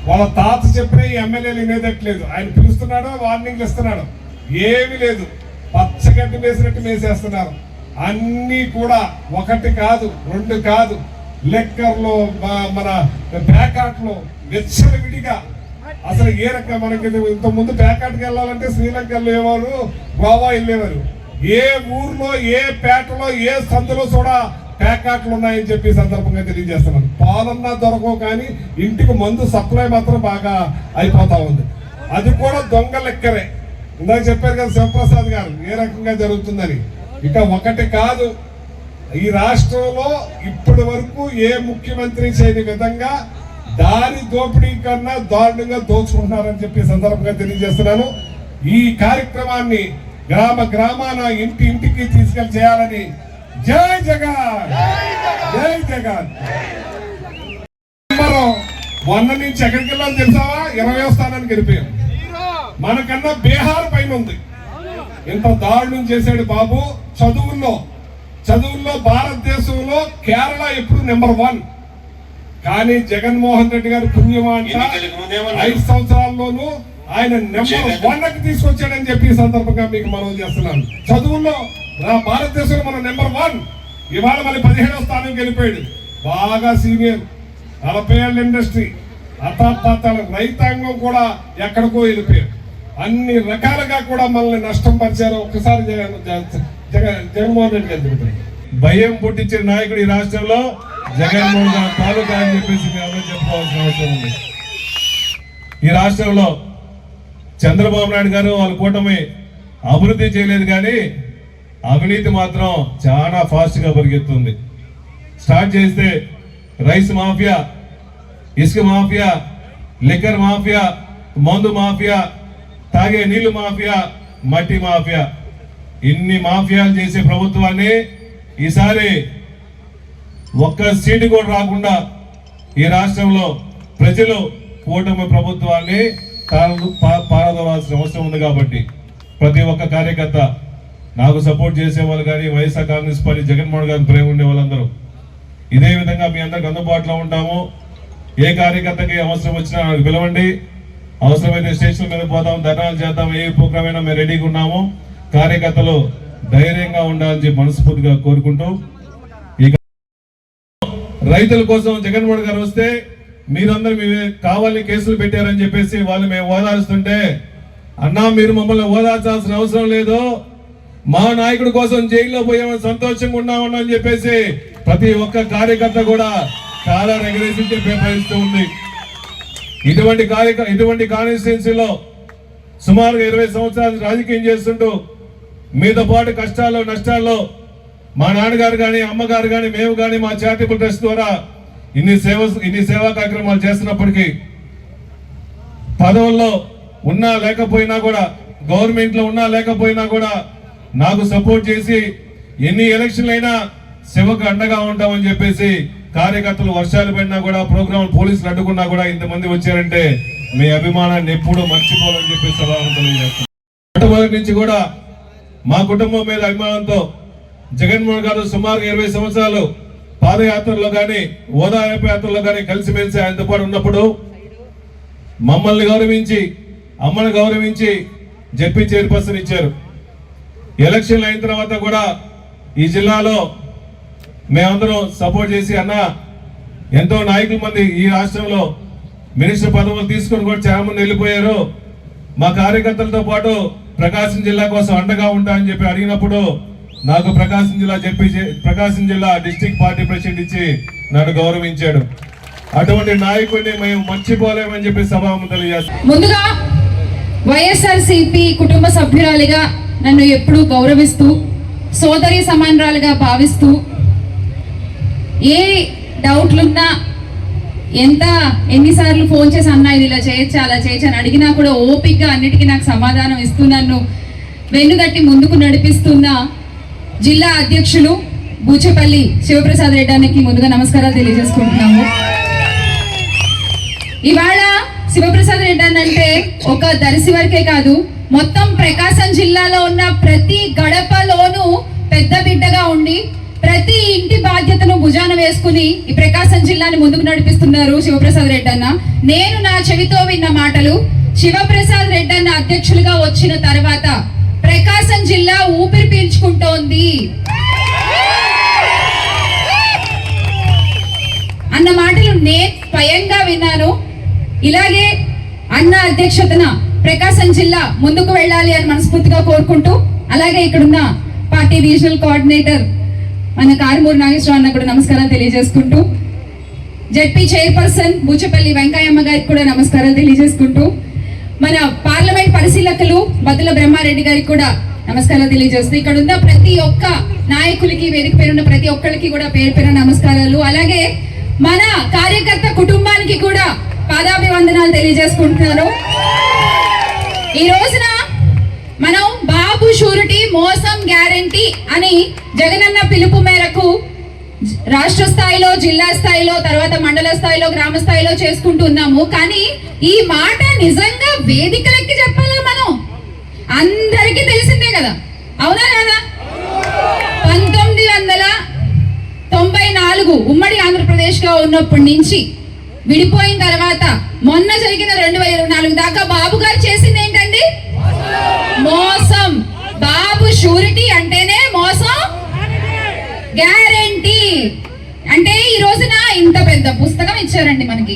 వాళ్ళ తాత చెప్పిన ఈ ఎమ్మెల్యేలు వినేదట్లేదు. ఆయన పిలుస్తున్నాడు, వార్నింగ్లు ఇస్తున్నాడు, ఏమీ లేదు. పచ్చగడ్డి వేసినట్టు వేసేస్తున్నారు. అన్నీ కూడా ఒకటి కాదు, రెండు కాదు, లెక్కర్లో మన ప్యాకాట్లో విడిగా అసలు ఏ రకంగా మనకి ఇంతకుముందు ప్యాకాట్కి వెళ్ళాలంటే శ్రీలంక వెళ్ళేవారు, గోవా వెళ్ళేవారు. ఏ ఊర్లో, ఏ పేటలో, ఏ సందులో కూడా ప్యాకాట్లు ఉన్నాయని చెప్పి సందర్భంగా తెలియజేస్తున్నాను. పాలన్నా దొరకవు కానీ ఇంటికి మందు సప్లై మాత్రం బాగా అయిపోతా ఉంది. అది కూడా దొంగ లెక్కరే. ఇందాక చెప్పారు కదా శివప్రసాద్ గారు ఏ రకంగా జరుగుతుందని. ఇక ఒకటి కాదు, ఈ రాష్ట్రంలో ఇప్పటి వరకు ఏ ముఖ్యమంత్రి చేయని విధంగా దారి దోపిడీ కన్నా దారుణంగా దోచుకుంటున్నారని చెప్పి సందర్భంగా తెలియజేస్తున్నాను. ఈ కార్యక్రమాన్ని గ్రామ గ్రామాన ఇంటికి తీసుకెళ్లి చేయాలని. జై జగన్, జై జగన్. 1 నుంచి ఎక్కడికి వెళ్ళాలి తెలుసావా? 20వ స్థానానికి వెళ్ళిపోయాం. మనకన్నా బీహార్ పైన ఉంది. ఎంత దారుణం చేశాడు బాబు. చదువుల్లో భారతదేశంలో కేరళ ఎప్పుడు నెంబర్ 1. కానీ జగన్మోహన్ రెడ్డి గారు పుణ్యమా అంట 5 సంవత్సరాల్లోనూ ఆయన నెంబర్ 1కి తీసుకొచ్చాడని చెప్పి ఈ సందర్భంగా మీకు మనవి చేస్తున్నాను. చదువుల్లో భారతదేశంలో మన నెంబర్ 1. ఇవాళ మళ్ళీ 17వ స్థానంకి వెళ్ళిపోయాడు. బాగా సీనియర్, 40 ఏళ్ళ ఇండస్ట్రీ, అతాపాతాల రైతాంగం కూడా ఎక్కడికో వెళ్ళిపోయారు. అన్ని రకాలుగా కూడా మనల్ని నష్టం పరిచారు. ఒక్కసారి జగన్మోహన్ రెడ్డి గారు చెబుతారు. భయం పుట్టించిన నాయకుడు ఈ రాష్ట్రంలో జగన్మోహన్ గారు తాలూకా అని చెప్పేసి మేము చెప్పుకోవాల్సిన అవసరం ఉంది. ఈ రాష్ట్రంలో చంద్రబాబు నాయుడు గారు వాళ్ళ కూటమి అభివృద్ధి చేయలేదు కానీ అవినీతి మాత్రం చాలా ఫాస్ట్ గా పరిగెత్తుంది. స్టార్ట్ చేస్తే రైస్ మాఫియా, ఇసుక మాఫియా, లిక్కర్ మాఫియా, మందు మాఫియా, తాగే నీళ్లు మాఫియా, మట్టి మాఫియా, ఇన్ని మాఫియాలు చేసే ప్రభుత్వాన్ని ఈసారి ఒక్క సీటు కూడా రాకుండా ఈ రాష్ట్రంలో ప్రజలు కూటమి ప్రభుత్వాన్ని పారదోలాల్సిన అవసరం ఉంది. కాబట్టి ప్రతి ఒక్క కార్యకర్త, నాకు సపోర్ట్ చేసే వాళ్ళు కానీ, వైఎస్ఆర్ కాంగ్రెస్ పార్టీ జగన్మోహన్ గారిని ప్రేమ ఉండే వాళ్ళందరూ ఇదే విధంగా మీ అందరికి అందుబాటులో ఉంటాము. ఏ కార్యకర్తకి అవసరం వచ్చినా నాకు పిలవండి. అవసరమైతే స్టేషన్ మీద పోతాం, ధర్నాలు చేద్దాం, ఏ ప్రోగ్రామ్ అయినా మేము రెడీగా ఉన్నాము. కార్యకర్తలు ధైర్యంగా ఉండాలని మనస్ఫూర్తిగా కోరుకుంటూ, ఇక రైతుల కోసం జగన్మోహన్ గారు వస్తే మీరందరూ కావాలని కేసులు పెట్టారని చెప్పేసి వాళ్ళు మేము ఓదారుస్తుంటే, అన్నా మీరు మమ్మల్ని ఓదార్చాల్సిన అవసరం లేదు, మా నాయకుడి కోసం జైల్లో పోయామని సంతోషంగా ఉన్నామని చెప్పేసి ప్రతి ఒక్క కార్యకర్త కూడా చాలా ఎగరేసి చెప్పే పరిస్థితి ఉంది. ఇటువంటి కాన్స్టిట్యున్సీలో సుమారుగా 20 సంవత్సరాలు రాజకీయం చేస్తుంటూ మీతో పాటు కష్టాల్లో నష్టాల్లో మా నాన్నగారు కానీ, అమ్మగారు కానీ, మేము కానీ మా చారిటబుల్ ట్రస్ట్ ద్వారా ఇన్ని సేవా కార్యక్రమాలు చేస్తున్నప్పటికీ, పదవుల్లో ఉన్నా లేకపోయినా కూడా, గవర్నమెంట్ లో ఉన్నా లేకపోయినా కూడా నాకు సపోర్ట్ చేసి ఎన్ని ఎలక్షన్లు అయినా శివకు అండగా ఉంటామని చెప్పేసి కార్యకర్తలు వర్షాలు పడినా కూడా, ప్రోగ్రాం పోలీసులు అడ్డుకున్నా కూడా ఇంతమంది వచ్చారంటే మీ అభిమానాన్ని ఎప్పుడూ మర్చిపోవాలని చెప్పేసి తెలియజేస్తాను. మొట్టమొదటి నుంచి కూడా మా కుటుంబం మీద అభిమానంతో జగన్మోహన్ గారు సుమారు 20 సంవత్సరాలు పాదయాత్రలో కానీ, ఓదార్పు యాత్రలో కానీ కలిసిమెలిసి ఆయనతో పాటు ఉన్నప్పుడు మమ్మల్ని గౌరవించి, అమ్మని గౌరవించి జెడ్పీ చైర్పర్సన్ ఇచ్చారు. ఎలక్షన్లు అయిన తర్వాత కూడా ఈ జిల్లాలో మేమందరం సపోర్ట్ చేసి, అన్న ఎంతో నాయకుల మంది ఈ రాష్ట్రంలో మినిస్టర్ పదవులు తీసుకొని కూడా చాలా మంది వెళ్ళిపోయారు, మా కార్యకర్తలతో పాటు ప్రకాశం జిల్లా కోసం అండగా ఉంటా అని చెప్పి అడిగినప్పుడు నాకు ప్రకాశం జిల్లా డిస్ట్రిక్ట్ పార్టీ ప్రెసిడెంట్ ఇచ్చి నన్ను గౌరవించాడు. అటువంటి నాయకుడిని మేము మర్చిపోలేమని చెప్పి సభాముఖంగా తెలియజేస్తాం. ముందుగా వైఎస్ఆర్సీపీ కుటుంబ సభ్యురాలిగా నన్ను ఎప్పుడూ గౌరవిస్తూ, సోదరి సమానరాలుగా భావిస్తూ, ఏ డౌట్లున్నా ఎన్నిసార్లు ఫోన్ చేసి అన్నా ఇది ఇలా చేయొచ్చా అలా చేయొచ్చా అని అడిగినా కూడా ఓపికగా అన్నిటికీ నాకు సమాధానం ఇస్తూ నన్ను వెన్నుదట్టి ముందుకు నడిపిస్తున్న జిల్లా అధ్యక్షులు బూచేపల్లి శివప్రసాద్ రెడ్డి అన్నకి ముందుగా నమస్కారాలు తెలియజేసుకుంటున్నాము. ఇవాళ శివప్రసాద్ రెడ్డి అన్న అంటే ఒక దర్శి వరకే కాదు, మొత్తం ప్రకాశం జిల్లాలో ఉన్న ప్రతి గడపలోనూ పెద్ద బిడ్డగా ఉండి ప్రతి ఇంటి బాధ్యతను భుజాన వేసుకుని ఈ ప్రకాశం జిల్లాని ముందుకు నడిపిస్తున్నారు శివప్రసాద్ రెడ్డి అన్న. నేను నా చెవితో విన్న మాటలు, శివప్రసాద్ రెడ్డి అన్న అధ్యక్షులుగా వచ్చిన తర్వాత ప్రకాశం జిల్లా ఊపిరి పీల్చుకుంటోంది అన్న మాటలు నేను స్వయంగా విన్నాను. ఇలాగే అన్న అధ్యక్షతన ప్రకాశం జిల్లా ముందుకు వెళ్ళాలి అని మనస్ఫూర్తిగా కోరుకుంటూ, అలాగే ఇక్కడున్న పార్టీ రీజనల్ కోఆర్డినేటర్ మన కారుమూరి నాగేశ్వరరావు అన్న కూడా నమస్కారాలు తెలియజేసుకుంటూ, జెడ్పీ చైర్పర్సన్ బూచపల్లి వెంకయ్యమ్మ గారికి కూడా నమస్కారాలు తెలియజేసుకుంటూ, మన పార్లమెంట్ పరిశీలకులు బతుల బ్రహ్మారెడ్డి గారికి కూడా నమస్కారాలు తెలియజేస్తూ, ఇక్కడ ఉన్న ప్రతి ఒక్క నాయకులకి, వేదిక పేరున్న ప్రతి ఒక్కరికి కూడా పేరు పేరు నమస్కారాలు. అలాగే మన కార్యకర్త కుటుంబానికి కూడా పాదాభివందనాలు తెలియజేసుకుంటున్నాను. ఈ రోజున మనం బాబు షూరిటీ మోసం గ్యారంటీ అని జగనన్న పిలుపు మేరకు రాష్ట్ర స్థాయిలో, జిల్లా స్థాయిలో, తర్వాత మండల స్థాయిలో, గ్రామ స్థాయిలో చేసుకుంటున్నాము. కానీ ఈ మాట నిజంగా వేదికలకి చెప్పాలా? మనం అందరికీ తెలిసిందే కదా, అవునా కదా? 1994 ఉమ్మడి ఆంధ్రప్రదేశ్ గా ఉన్నప్పటి నుంచి విడిపోయిన తర్వాత మొన్న జరిగిన 2024 దాకా బాబు గారు చేసింది ఏంటండి? మోసం. బాబు షూరిటీ అంటేనే మోసం గ్యారంటీ. అంటే ఈ రోజున ఇంత పెద్ద పుస్తకం ఇచ్చారండి మనకి.